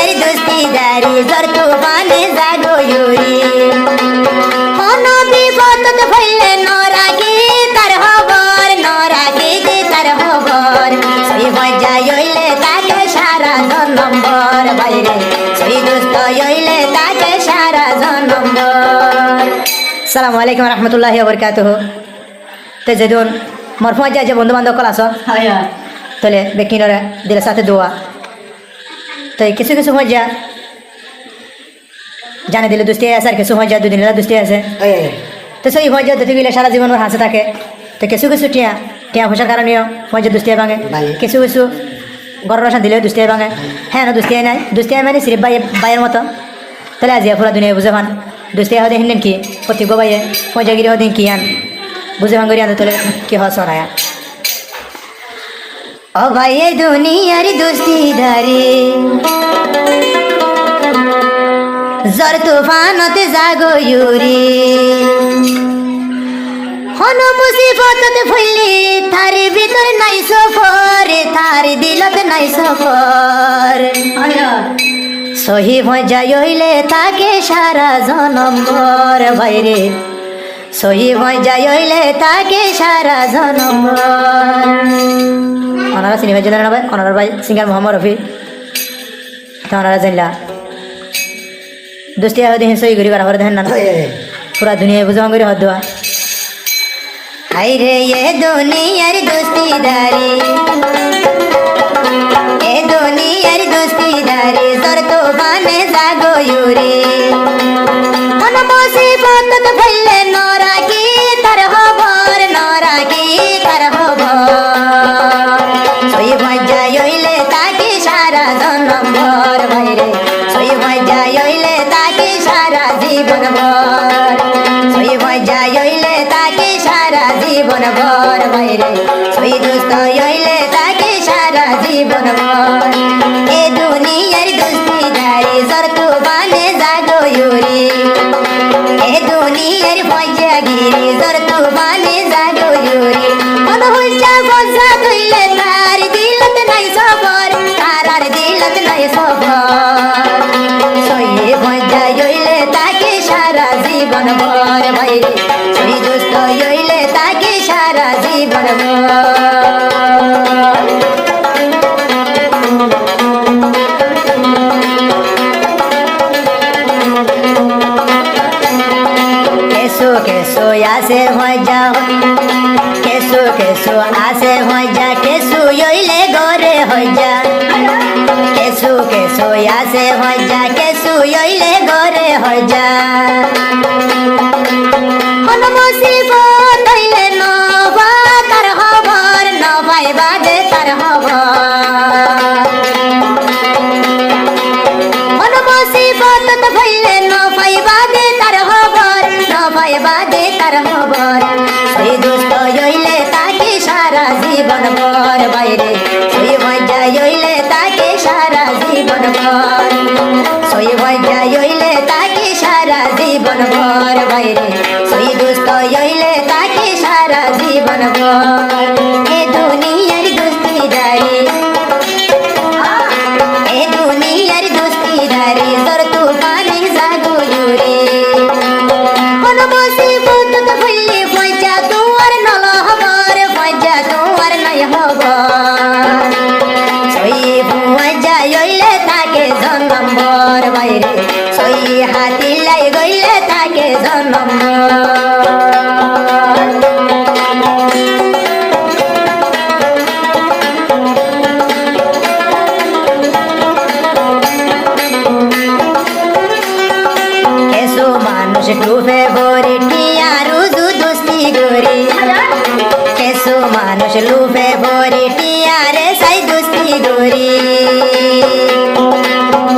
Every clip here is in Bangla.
দুনিয়ার দোস্তিদারি জোর তুফানে জাগো ইউরি কোন বিপদত ফেললে নরাগে তার খবর নরাগে তার খবর সেই মজাই হইলে তাকে সারা জনম্বর বাইরে সেই দোস্ত হইলে তাকে সারা জনম্বর। আসসালামু আলাইকুম রহমতুল্লাহি ওয়া বারাকাতুহু। তো যেদিন মোর মজা যে বন্ধু বান্ধব কল আস তাহলে বেকিনরে দিলে সাথে দোয়া তো কিছু কিছু মজা জানে দিলে দুষ্টি আছে আর কিছু মজা দুদিন দুষ্টি আছে তো সেই মজা দুটি গেলে সারা জীবন ওর হাসে থাকে। তো কিছু কিছু টিয়া টিয়া পয়সার কারণেও মজা দুষ্টি ভাঙে, কিছু কিছু গড় রসা দিলেও দুষ্টি ভাঙে। হ্যাঁ না দুষ্টি নাই, দুষ্টি মানে সিরিফ বাইয়ের মতো। তাহলে আজিয়া পুরা দুনিয়া বুঝে পান দুষ্টি হতে হিন্দেন কি প্রত্যেক বাইয়ে মজাগিরি হদিন কি আন বুঝে ভাঙ করি আনতে তোলে কি হয় সরায়া ও ভাই এই দুনিয়ার দোস্তিদারি জোর তুফানতে জাগো ইউরি হন মুসিবততে ফুললি থার ভিতর নাই সফর থার দিলত নাই সফর সহি মজা হইলে তাকে সারা জনম্বর বাইরে সহি মজা হইলে তাকে সারা জনম্বর। ওনারা চিনি ভাই জানেন না ভাই, ওনার ভাই সিঙ্গার মোহাম্মদ রফি ওনারা জানলা দোস্তি দেখেন সহি করি করা দেখেন না পুরা দুনিয়া বুঝা করি হদ দেওয়া হাই রে এ দুনিয়ার দোস্তিদারি এ দুনিয়ার দোস্তিদারি তোর তো বানে জাগো ইউরি কোন মুসিবতত ফেললে নরাকি তার খবর নরাকি তার খবর সই মজা হইলে তাকে সারা জনম্বর বাইরে সই মজা হইলে তাকে সারা জীবন ভর সই মজা হইলে তাকে সারা জীবন ভর বাইরে সই দুস্থ হইলে তাকে সারা জীবন ভর এ দুনিয়ার দোস্তিদারি জোর তুফানে জাগো ইউরি এ দুনিয়ার মজাগিরি জোর তুফানে জাগো ইউরি কোন হুলচা বজা ধইলে তার দিলত নাই সফর তার দিলত নাই সফর সই মজা হইলে তাকে সারা জীবন ভর বাইরে সই দুস্থ হইলে তাকে সারা জীবন ভর। কেসো কেসো আসে মজা কেসো কেসো আসে মজা কেসু হইলে গরে হইজা কেসু কেসু আসে মজা কেসু হইলে গরে হইজা কোন মুসিবত হইলে নবা তার খবর নবাই বাদে তার খবর কোন মুসিবত হইলে নবাই বাদে তার খবর নবাই বাদে তার খবর সেই দুষ্ট হইলে তাকে সারা জীবন ভর বাইরে সই মজা হইলে তাকে সারা জীবন ভর সই মজা হইলে তাকে সারা জীবন ভর বাইরে সই দুষ্ট হইলে তাকে সারা জীবন ভর এ দুনিয়ার দোস্তিদারি এ দুনিয়ার দোস্তিদারি জোর তুফানে জাগো ইউরি কোন মুসিবতত ফুললি মজা তোমার নল হবর মজা তোমার নাই হবর সই মজা হইলে তাকে জনম্বর বাইরে সই হাতি লাই গইলে তাকে জনম্বর। কেসো মানুষ ডুবে ভরে টিয়া রুজু দোস্তি গরি কেসো মানুষ লুবে ভরে টিয়া রে সাই দোস্তি গরি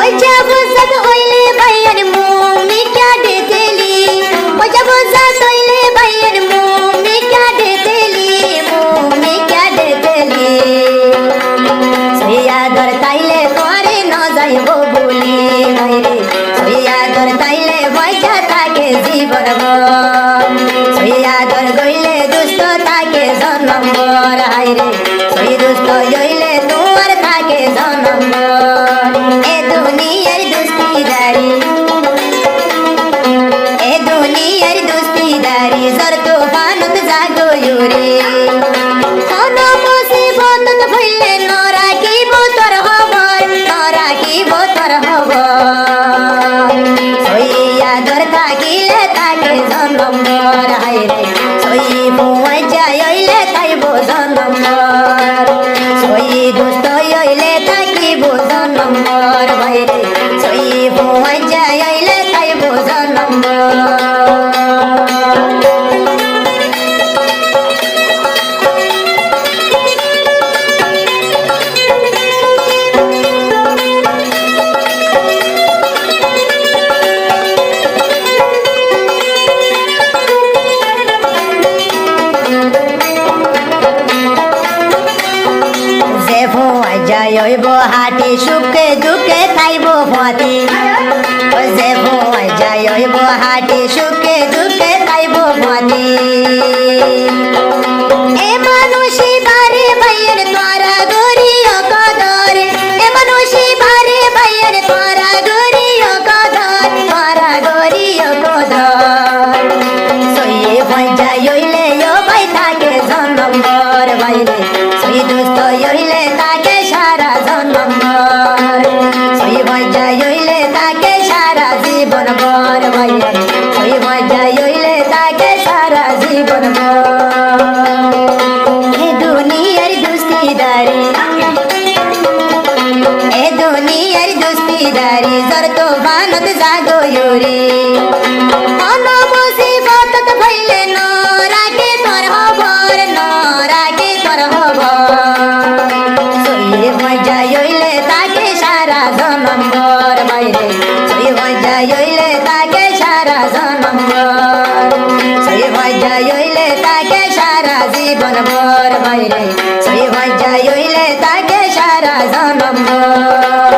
ওই যা বুঝত হইলে ভাইয়ের মুমি কাটে তেলি ওই যা বুঝত হইলে ভাইয়ের মুমি কাটে তেলি মুমি কাটে তেলি সইয়া ধর তাইলে করে ন যাইব বলি ভাইরে সইয়া ধর তাইলে বৈঠা থাকে জীবন ভর সইয়া ধর গইলে দুষ্ট থাকে জনম্বর হাইরে সই দুষ্ট হইলে তোমার থাকে জনম্বর এ দুনিয়া নম্বর বাইরে সই ভয় যাইলে খাইব নম্বর যাইব হাটি সুখে দুঃখে খাইব পথে যে ভয় যাইব হাটি সুখে দুঃখে খাইব পথে এ মানুষই বারে ভাইয়ের তোরা গরিও কদর এ মানুষই বারে ভাইয়ের তোরা গরিও কদর তোরা গরিও কদর সইয়ে ভয় যাইলে ও ভাই থাকে জন্মর বাইরে সই দুস্থ হইলে তাকে সারা জন্মর সই ভয় যাইলে তাকে সারা জীবন ভর বাইরে সই ভয় যাইলে তাকে সারা জীবন ভর এ দুনিয়ার দুস্তিদারি এ দুনিয়ার দুস্তিদারি জর তো বানত জাগয়ুরি অন মুসিবত ভইলে নরাকে তোর হবর নরাকে তোর হবর সই ভয় যাইলে তাকে সারা জন্মর বাইরে সই ভয় যাইলে তাকে সারা জন্মর সই ভয় যাইলে তাকে সারা জীবন ভর বাইরে সই ভয় যাইলে তাকে সারা জন্মর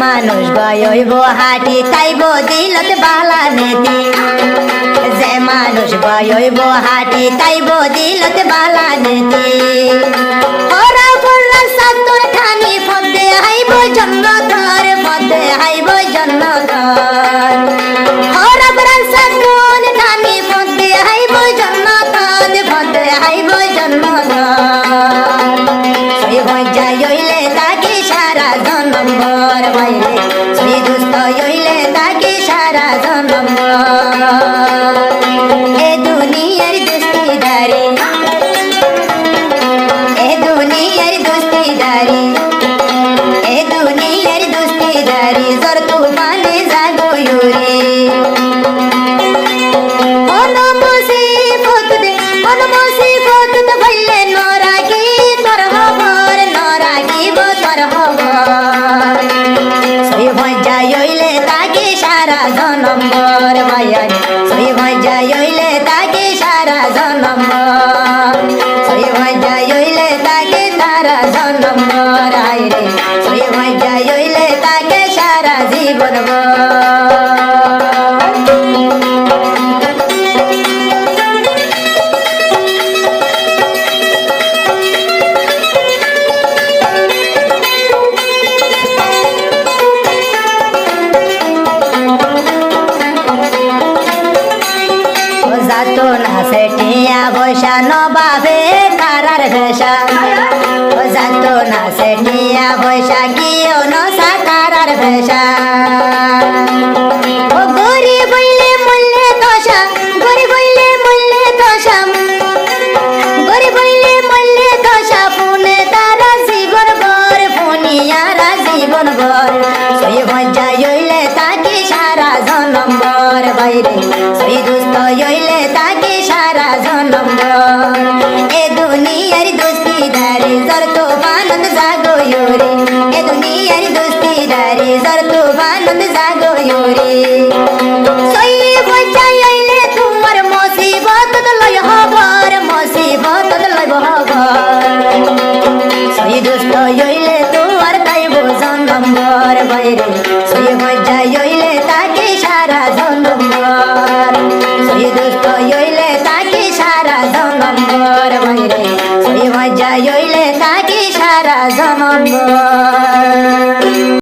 মানুষ গয়ব হাটি তাইব দিলত বালা নেতি যে মানুষ গয়ব হাটি তাইব দিলত বালা নেতি ওরা বললা সাতর ঠানি ফদে হাইব জন্নতর ফদে হাইব জন্নতর ওরা বললা সাতর ঠানি ফদে হাইব জন্নতর ফদে হাইব জন্নতর সই হই যাইলে তাকে সারা জন্মর বাইরে সই দুস্থ হইলে তাকে সারা জন্মর এ দুনিয়ার দুস্তিদারি এ দুনিয়ার দুস্তিদারি এ দুনিয়ার দুস্তিদারি জর তুফানে জাগয়ুরি অন মুসিবত ভইলে নরাকি তোর হবর নরাকিব তোর হবর সই ভয় যাইলে তাকে সারা জন্মর ভাইয়া সই ভয় যাইলে তাকে সারা জন্মর সই ভয় যাইলে তাকে সারা জন্মর আইরে সই ভয় যাইলে তাকে সারা জীবন যাতো না সেটিয়া বৈশা নবাবে কারার ভেষা যাতো না সেটিয়া বৈশা গিয়েও নশা কারার ভেষা ও গরি বইলে মূল্যে দশা গরি বইলে মূল্যে দশা গরি বইলে মূল্যে দশা পুনে তারা জীবন ভর পুনিয়ারা জীবন ভর সই ভয় যাইলে তাকে সারা জন্মর বাইরে সই দুস্থ হইলে তাকে সারা জন্মর এ দুনিয়ার দুস্তিদারি জর তো বানন্দ জাগয়ুরি এ দুনিয়ার দুস্তিদারি জর তো বানন্দ জাগয়ুরি সই ভয় যাইলে তোমার মুসিবত লয় হবর মুসিবত লয় হবর সই দুস্থ হইলে তোমার তাইব জন্মর বাইরে সই ভয় যাইলে তাকে সারা জন্মর সই দুস্থ হইলে তাকে সারা জন্মর বাইরে সই ভয় যাইলে তাকে সারা জন্মর